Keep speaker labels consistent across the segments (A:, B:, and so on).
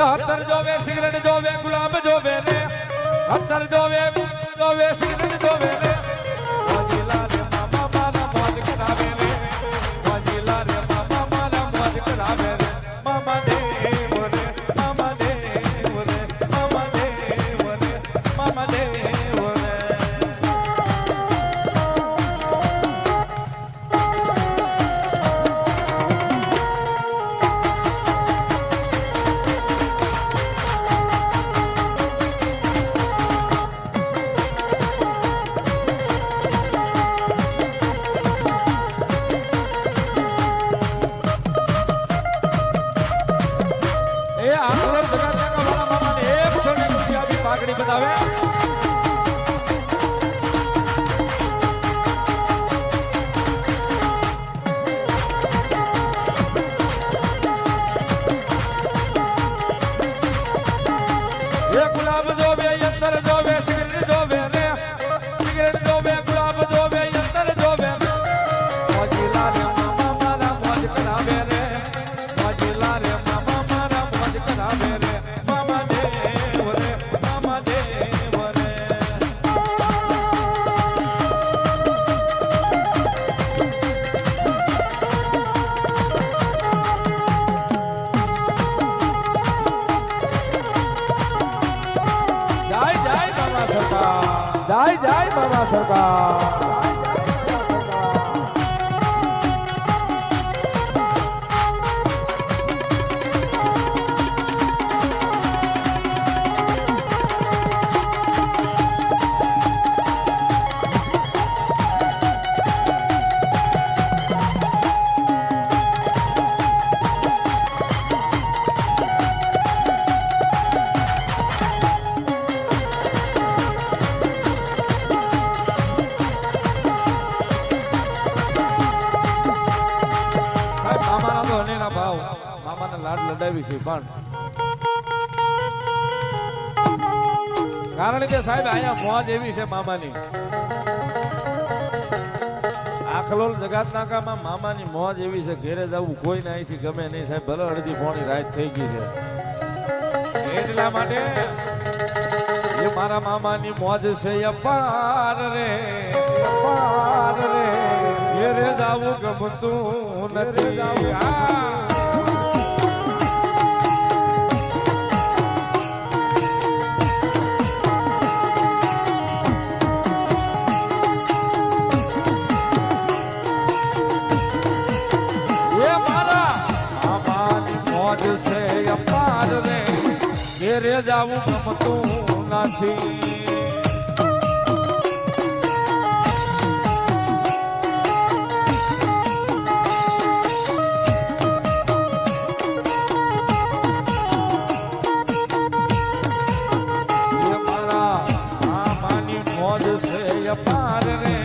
A: અત્તર જોવે સિગરેટ જોવે ગુલાબ જોવે ને અત્તર જોવે સિગરેટ જોવે ને મોજીલા રે મામા મારા મોજ કરાવે રે મોજીલા રે મામા મારા મોજ કરાવે રે મામા દેવ રે મામા દેવ રે મામા દેવ રે મામા દેવ રે પાઘડી બતાવે એ ગુલાબ જોવે અંતર જોવે સિગરેટ જોવે રે સિગરેટ જોવે ગુલાબ જોવે અંતર જોવે રે મોજીલા રે મામા મારા મોજ કરાવે રે મોજીલા રે મામા મારા મોજ કરાવે રે મામા દેવ રે મામા દેવ રે જય જય બાબા સરકાર મામાના લાડ લડાવી છે પણ કારણ કે સાહેબ અહીંયા મોજ એવી છે મામાની આખલોલ જગાત નાકામાં મામાની મોજ એવી છે ઘેરે જવું કોઈ ના અહીંથી ગમે નહીં સાહેબ ભલે અડધી પોણી રાત થઈ ગઈ છે એટલા માટે એ મારા મામાની મોજ છે અપાર રે ઘેરે જવું ગમતું નથી ઘેરે જાવું ગમતું નથી મારા મામાની મોજ છે અપાર રે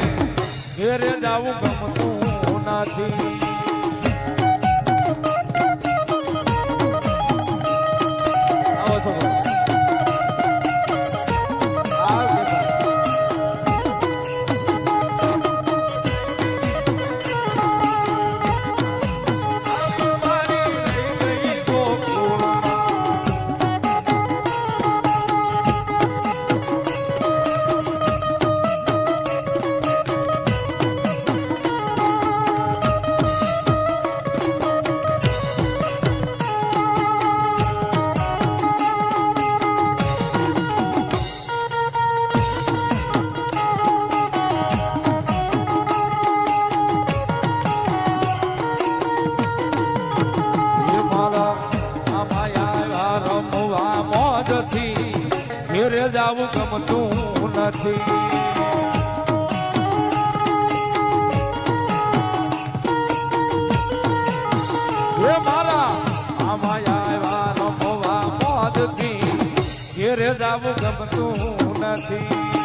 A: ઘેરે જાવું ગમતું નથી ઘેરે જાવું ગમતું નથી એ મારા આમાં આવ્યા રમવા મોજથી ઘેરે જાવું ગમતું નથી